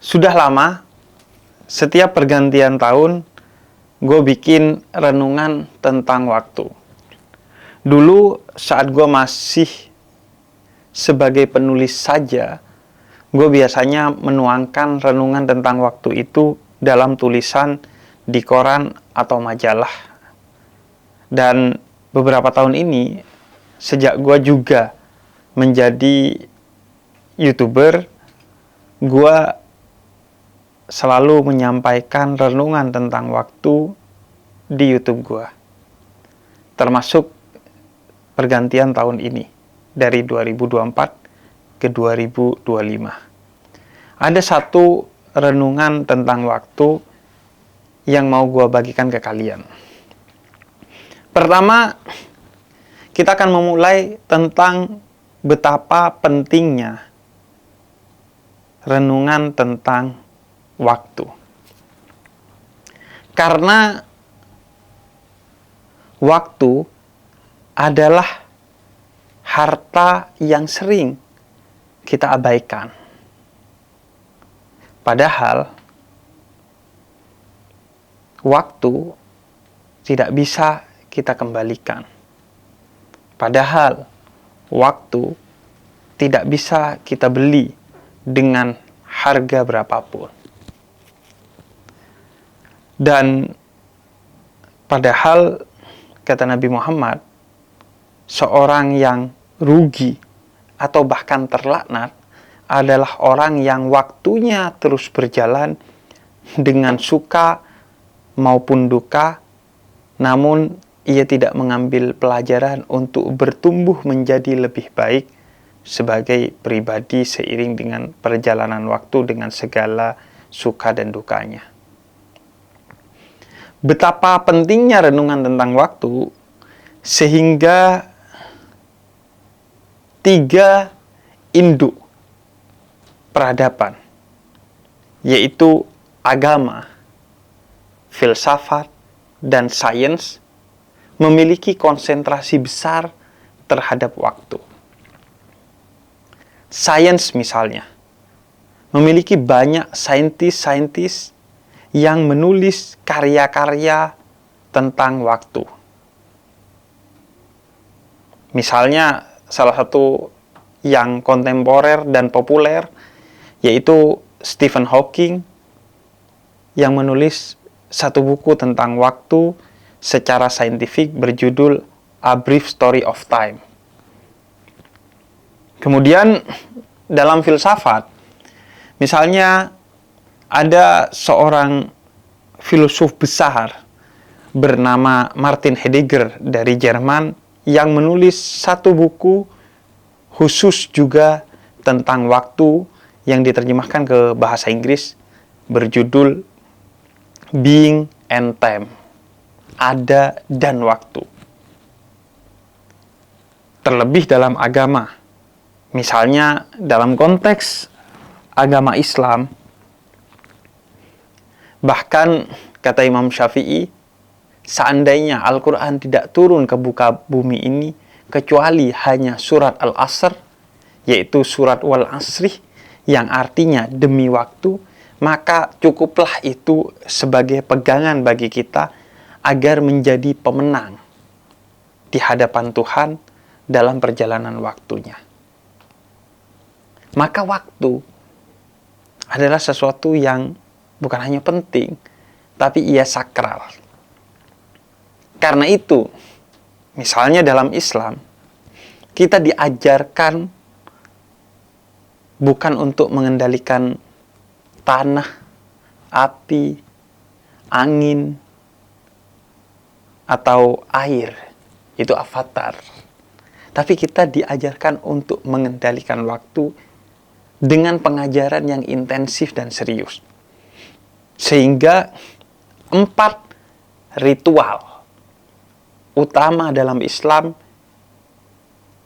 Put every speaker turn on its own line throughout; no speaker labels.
Sudah lama, setiap pergantian tahun, gue bikin renungan tentang waktu. Dulu saat gue masih sebagai penulis saja, gue biasanya menuangkan renungan tentang waktu itu dalam tulisan di koran atau majalah. Dan beberapa tahun ini, sejak gue juga menjadi YouTuber, gue selalu menyampaikan renungan tentang waktu di YouTube gue. Termasuk pergantian tahun ini, dari 2024 ke 2025. Ada satu renungan tentang waktu yang mau gue bagikan ke kalian. Pertama, kita akan memulai tentang betapa pentingnya renungan tentang waktu. Karena waktu adalah harta yang sering kita abaikan. Padahal waktu tidak bisa kita kembalikan. Padahal waktu tidak bisa kita beli dengan harga berapapun. Dan padahal kata Nabi Muhammad, seorang yang rugi atau bahkan terlaknat adalah orang yang waktunya terus berjalan dengan suka maupun duka, namun ia tidak mengambil pelajaran untuk bertumbuh menjadi lebih baik sebagai pribadi seiring dengan perjalanan waktu dengan segala suka dan dukanya. Betapa pentingnya renungan tentang waktu, sehingga 3 induk peradaban, yaitu agama, filsafat, dan sains, memiliki konsentrasi besar terhadap waktu. Sains misalnya, memiliki banyak saintis-saintis yang menulis karya-karya tentang waktu. Misalnya, salah satu yang kontemporer dan populer, yaitu Stephen Hawking, yang menulis satu buku tentang waktu secara saintifik berjudul A Brief Story of Time. Kemudian, dalam filsafat, misalnya ada seorang filosof besar bernama Martin Heidegger dari Jerman yang menulis satu buku khusus juga tentang waktu yang diterjemahkan ke bahasa Inggris berjudul Being and Time, ada dan waktu. Terlebih dalam agama, misalnya dalam konteks agama Islam, bahkan kata Imam Syafi'i, seandainya Al-Quran tidak turun ke muka bumi ini kecuali hanya surat Al-Asr, yaitu surat Wal Asri, yang artinya demi waktu, maka cukuplah itu sebagai pegangan bagi kita agar menjadi pemenang di hadapan Tuhan dalam perjalanan waktunya. Maka waktu adalah sesuatu yang bukan hanya penting, tapi ia sakral. Karena itu, misalnya dalam Islam, kita diajarkan bukan untuk mengendalikan tanah, api, angin, atau air. Itu avatar. Tapi kita diajarkan untuk mengendalikan waktu dengan pengajaran yang intensif dan serius. Sehingga 4 ritual utama dalam Islam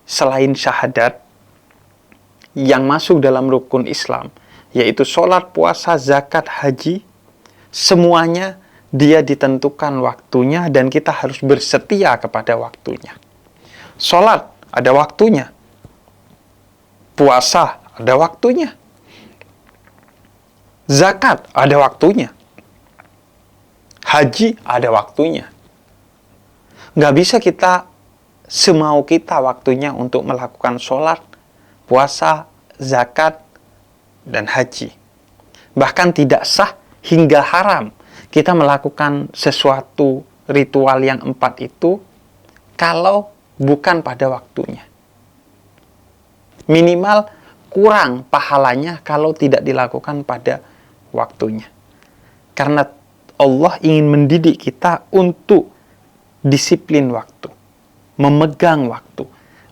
selain syahadat yang masuk dalam rukun Islam, yaitu sholat, puasa, zakat, haji, semuanya dia ditentukan waktunya dan kita harus bersetia kepada waktunya. Sholat ada waktunya, puasa ada waktunya, Zakat ada waktunya. Haji ada waktunya. Nggak bisa kita semau kita waktunya untuk melakukan sholat, puasa, zakat, dan haji. Bahkan tidak sah hingga haram kita melakukan sesuatu ritual yang 4 itu kalau bukan pada waktunya. Minimal kurang pahalanya kalau tidak dilakukan pada waktunya. Karena Allah ingin mendidik kita untuk disiplin waktu, memegang waktu,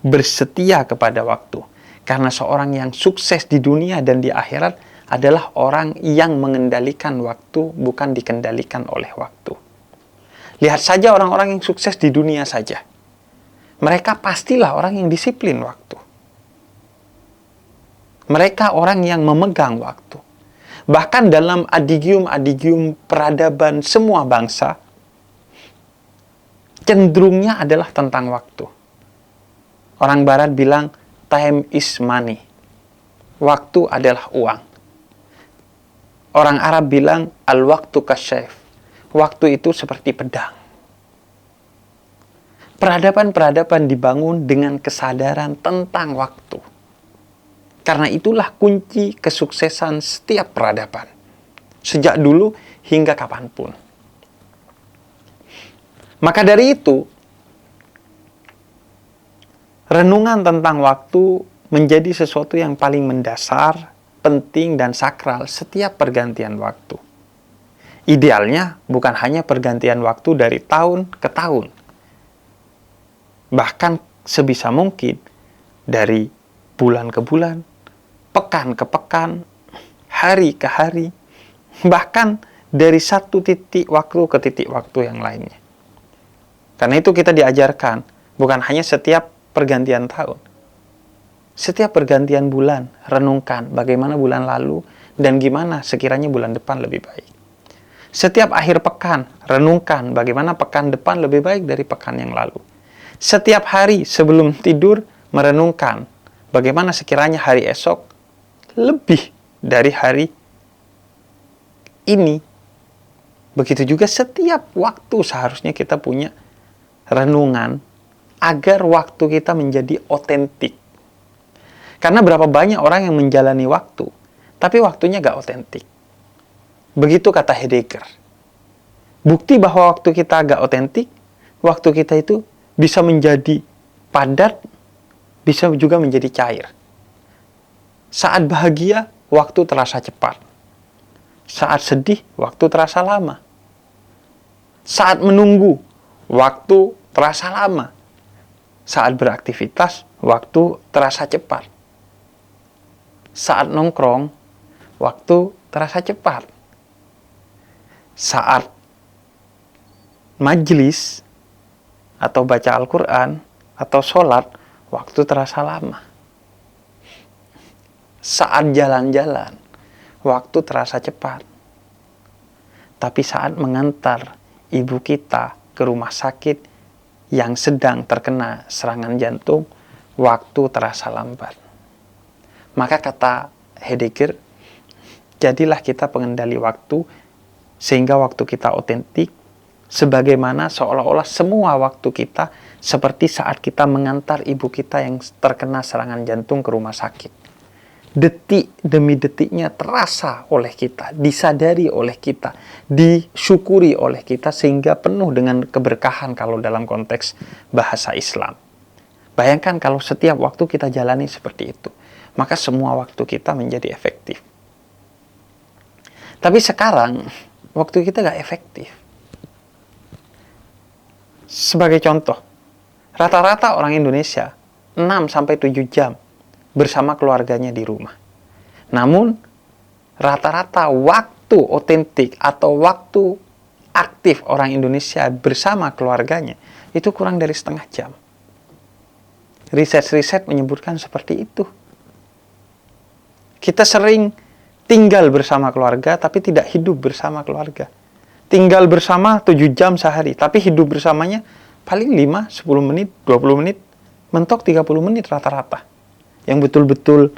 bersetia kepada waktu. Karena seorang yang sukses di dunia dan di akhirat adalah orang yang mengendalikan waktu, bukan dikendalikan oleh waktu. Lihat saja orang-orang yang sukses di dunia saja. Mereka pastilah orang yang disiplin waktu. Mereka orang yang memegang waktu. Bahkan dalam adigium-adigium peradaban semua bangsa, cenderungnya adalah tentang waktu. Orang Barat bilang, time is money. Waktu adalah uang. Orang Arab bilang, al-waktu kasyaf. Waktu itu seperti pedang. Peradaban-peradaban dibangun dengan kesadaran tentang waktu. Karena itulah kunci kesuksesan setiap peradaban. Sejak dulu hingga kapanpun. Maka dari itu, renungan tentang waktu menjadi sesuatu yang paling mendasar, penting, dan sakral setiap pergantian waktu. Idealnya bukan hanya pergantian waktu dari tahun ke tahun. Bahkan sebisa mungkin dari bulan ke bulan, pekan ke pekan, hari ke hari, bahkan dari satu titik waktu ke titik waktu yang lainnya. Karena itu kita diajarkan, bukan hanya setiap pergantian tahun. Setiap pergantian bulan, renungkan bagaimana bulan lalu dan gimana sekiranya bulan depan lebih baik. Setiap akhir pekan, renungkan bagaimana pekan depan lebih baik dari pekan yang lalu. Setiap hari sebelum tidur, merenungkan bagaimana sekiranya hari esok lebih dari hari ini. Begitu juga setiap waktu seharusnya kita punya renungan agar waktu kita menjadi otentik. Karena berapa banyak orang yang menjalani waktu, tapi waktunya gak otentik. Begitu kata Heidegger. Bukti bahwa waktu kita gak otentik, waktu kita itu bisa menjadi padat, bisa juga menjadi cair. Saat bahagia, waktu terasa cepat. Saat sedih, waktu terasa lama. Saat menunggu, waktu terasa lama. Saat beraktivitas, waktu terasa cepat. Saat nongkrong, waktu terasa cepat. Saat majelis, atau baca Al-Quran, atau sholat, waktu terasa lama. Saat jalan-jalan, waktu terasa cepat. Tapi saat mengantar ibu kita ke rumah sakit yang sedang terkena serangan jantung, waktu terasa lambat. Maka kata Heidegger, jadilah kita pengendali waktu, sehingga waktu kita otentik, sebagaimana seolah-olah semua waktu kita seperti saat kita mengantar ibu kita yang terkena serangan jantung ke rumah sakit. Detik demi detiknya terasa oleh kita, disadari oleh kita, disyukuri oleh kita, sehingga penuh dengan keberkahan kalau dalam konteks bahasa Islam. Bayangkan kalau setiap waktu kita jalani seperti itu, maka semua waktu kita menjadi efektif. Tapi sekarang, waktu kita gak efektif. Sebagai contoh, rata-rata orang Indonesia 6-7 jam bersama keluarganya di rumah. Namun, rata-rata waktu otentik atau waktu aktif orang Indonesia bersama keluarganya itu kurang dari setengah jam. Riset-riset menyebutkan seperti itu. Kita sering tinggal bersama keluarga, tapi tidak hidup bersama keluarga. Tinggal bersama 7 jam sehari, tapi hidup bersamanya paling 5, 10 menit, 20 menit, mentok 30 menit rata-rata. Yang betul-betul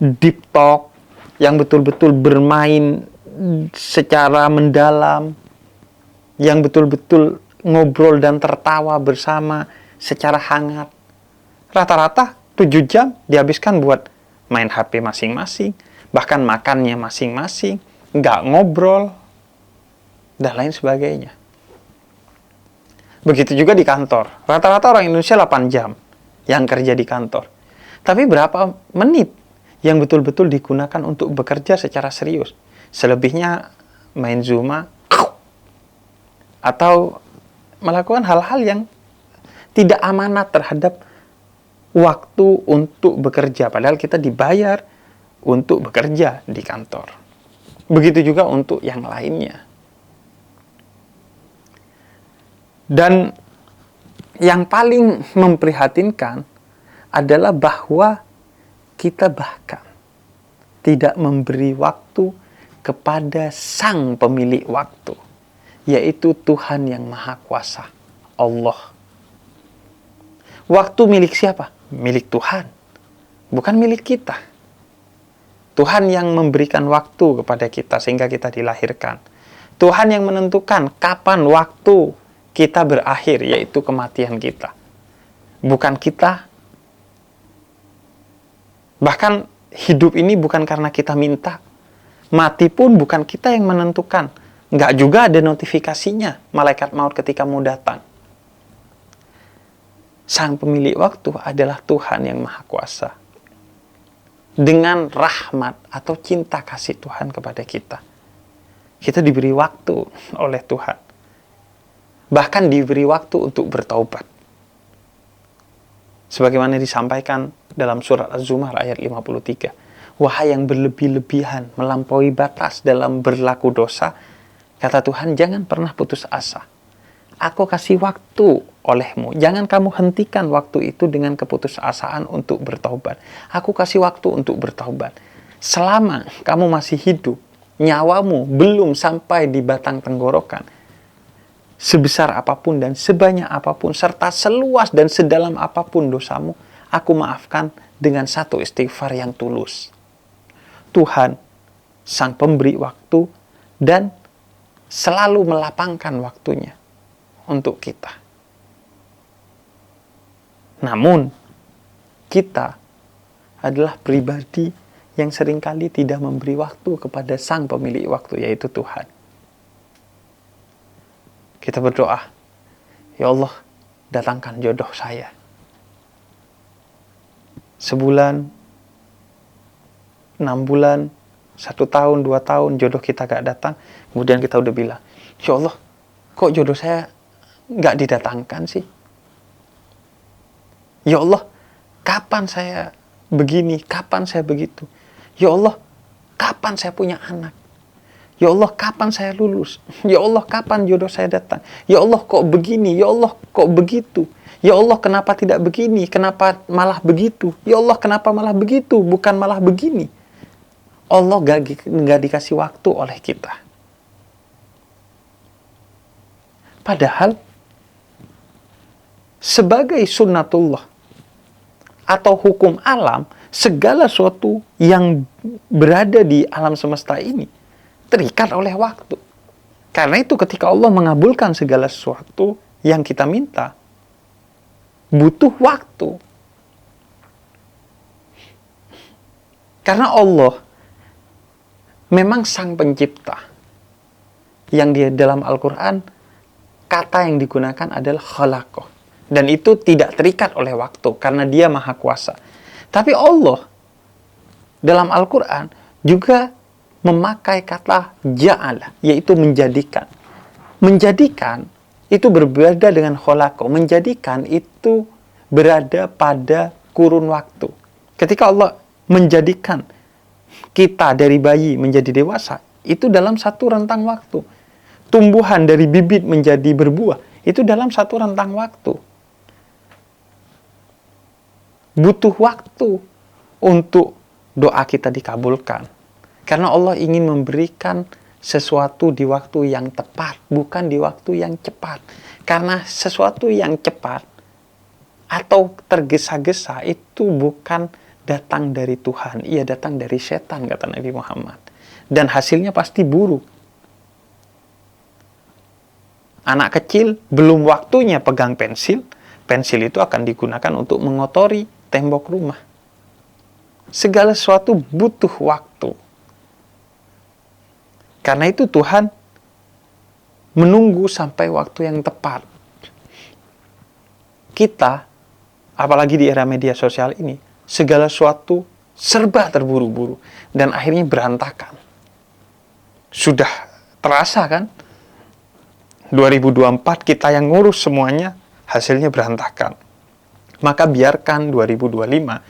deep talk, yang betul-betul bermain secara mendalam, yang betul-betul ngobrol dan tertawa bersama secara hangat. Rata-rata 7 jam dihabiskan buat main HP masing-masing, bahkan makannya masing-masing, nggak ngobrol, dan lain sebagainya. Begitu juga di kantor. Rata-rata orang Indonesia 8 jam yang kerja di kantor. Tapi berapa menit yang betul-betul digunakan untuk bekerja secara serius? Selebihnya main Zuma atau melakukan hal-hal yang tidak amanat terhadap waktu untuk bekerja. Padahal kita dibayar untuk bekerja di kantor. Begitu juga untuk yang lainnya. Dan yang paling memprihatinkan adalah bahwa kita bahkan tidak memberi waktu kepada Sang Pemilik waktu, yaitu Tuhan yang Maha Kuasa, Allah. Waktu milik siapa? Milik Tuhan, bukan milik kita. Tuhan yang memberikan waktu kepada kita sehingga kita dilahirkan. Tuhan yang menentukan kapan waktu kita berakhir, yaitu kematian kita. Bukan kita. Bahkan hidup ini bukan karena kita minta. Mati pun bukan kita yang menentukan. Nggak juga ada notifikasinya, malaikat maut ketika mau datang. Sang Pemilik waktu adalah Tuhan yang Maha Kuasa. Dengan rahmat atau cinta kasih Tuhan kepada kita. Kita diberi waktu oleh Tuhan. Bahkan diberi waktu untuk bertaubat. Sebagaimana disampaikan dalam surat Az-Zumar ayat 53. Wahai yang berlebih-lebihan, melampaui batas dalam berlaku dosa, kata Tuhan, jangan pernah putus asa. Aku kasih waktu olehmu. Jangan kamu hentikan waktu itu dengan keputusasaan untuk bertaubat. Aku kasih waktu untuk bertaubat. Selama kamu masih hidup, nyawamu belum sampai di batang tenggorokan, sebesar apapun dan sebanyak apapun, serta seluas dan sedalam apapun dosamu, aku maafkan dengan satu istighfar yang tulus. Tuhan, Sang Pemberi waktu, dan selalu melapangkan waktunya untuk kita. Namun, kita adalah pribadi yang seringkali tidak memberi waktu kepada Sang Pemilik waktu, yaitu Tuhan. Kita berdoa, ya Allah, datangkan jodoh saya. Sebulan, 6 bulan, 1 tahun, 2 tahun, jodoh kita gak datang. Kemudian kita udah bilang, ya Allah, kok jodoh saya gak didatangkan sih? Ya Allah, kapan saya begini, kapan saya begitu? Ya Allah, kapan saya punya anak? Ya Allah, kapan saya lulus? Ya Allah, kapan jodoh saya datang? Ya Allah, kok begini? Ya Allah, kok begitu? Ya Allah, kenapa tidak begini? Kenapa malah begitu? Ya Allah, kenapa malah begitu? Bukan malah begini. Allah gak dikasih waktu oleh kita. Padahal, sebagai sunnatullah atau hukum alam, segala sesuatu yang berada di alam semesta ini terikat oleh waktu. Karena itu ketika Allah mengabulkan segala sesuatu yang kita minta, butuh waktu. Karena Allah memang Sang Pencipta. Yang di dalam Al-Quran, kata yang digunakan adalah khalaqah. Dan itu tidak terikat oleh waktu, karena Dia Maha Kuasa. Tapi Allah dalam Al-Quran juga memakai kata ja'ala, yaitu menjadikan. Menjadikan itu berbeda dengan khalaqa. Menjadikan itu berada pada kurun waktu. Ketika Allah menjadikan kita dari bayi menjadi dewasa, itu dalam satu rentang waktu. Tumbuhan dari bibit menjadi berbuah, itu dalam satu rentang waktu. Butuh waktu untuk doa kita dikabulkan. Karena Allah ingin memberikan sesuatu di waktu yang tepat, bukan di waktu yang cepat. Karena sesuatu yang cepat atau tergesa-gesa itu bukan datang dari Tuhan, ia datang dari setan, kata Nabi Muhammad. Dan hasilnya pasti buruk. Anak kecil belum waktunya pegang pensil, pensil itu akan digunakan untuk mengotori tembok rumah. Segala sesuatu butuh waktu. Karena itu Tuhan menunggu sampai waktu yang tepat. Kita, apalagi di era media sosial ini, segala sesuatu serba terburu-buru dan akhirnya berantakan. Sudah terasa kan? 2024 kita yang ngurus semuanya, hasilnya berantakan. Maka biarkan 2025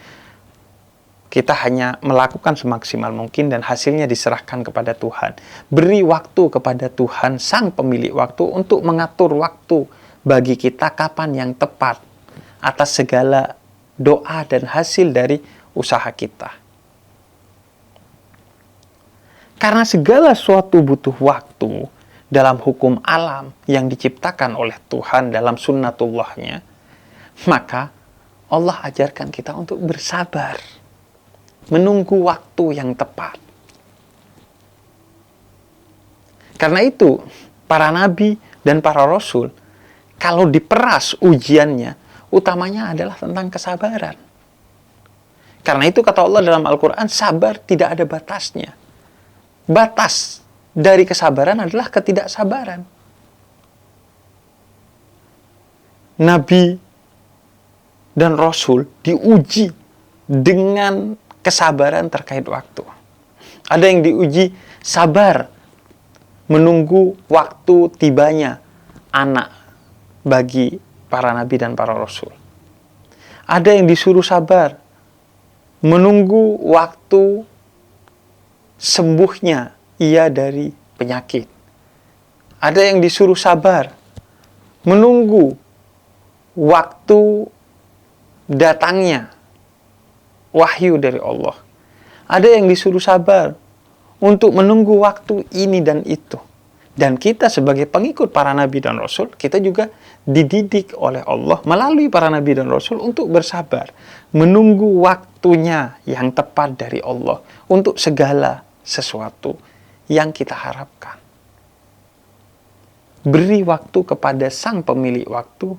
kita hanya melakukan semaksimal mungkin dan hasilnya diserahkan kepada Tuhan. Beri waktu kepada Tuhan, sang pemilik waktu, untuk mengatur waktu bagi kita kapan yang tepat atas segala doa dan hasil dari usaha kita. Karena segala sesuatu butuh waktu dalam hukum alam yang diciptakan oleh Tuhan dalam sunnatullah-Nya, maka Allah ajarkan kita untuk bersabar, menunggu waktu yang tepat. Karena itu, para nabi dan para rasul, kalau diperas ujiannya, utamanya adalah tentang kesabaran. Karena itu kata Allah dalam Al-Quran, sabar tidak ada batasnya. Batas dari kesabaran adalah ketidaksabaran. Nabi dan Rasul diuji dengan kesabaran terkait waktu. Ada yang diuji sabar menunggu waktu tibanya anak bagi para nabi dan para rasul. Ada yang disuruh sabar menunggu waktu sembuhnya ia dari penyakit. Ada yang disuruh sabar menunggu waktu datangnya wahyu dari Allah. Ada yang disuruh sabar untuk menunggu waktu ini dan itu. Dan kita sebagai pengikut para nabi dan rasul, kita juga dididik oleh Allah melalui para nabi dan rasul untuk bersabar, menunggu waktunya yang tepat dari Allah untuk segala sesuatu yang kita harapkan. Beri waktu kepada sang pemilik waktu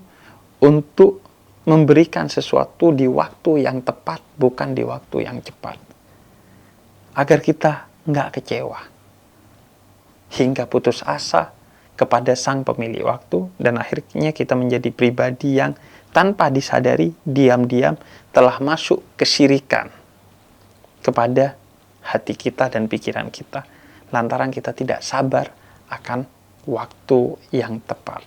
untuk memberikan sesuatu di waktu yang tepat, bukan di waktu yang cepat. Agar kita nggak kecewa hingga putus asa kepada sang pemilik waktu, dan akhirnya kita menjadi pribadi yang tanpa disadari, diam-diam telah masuk kesyirikan kepada hati kita dan pikiran kita, lantaran kita tidak sabar akan waktu yang tepat.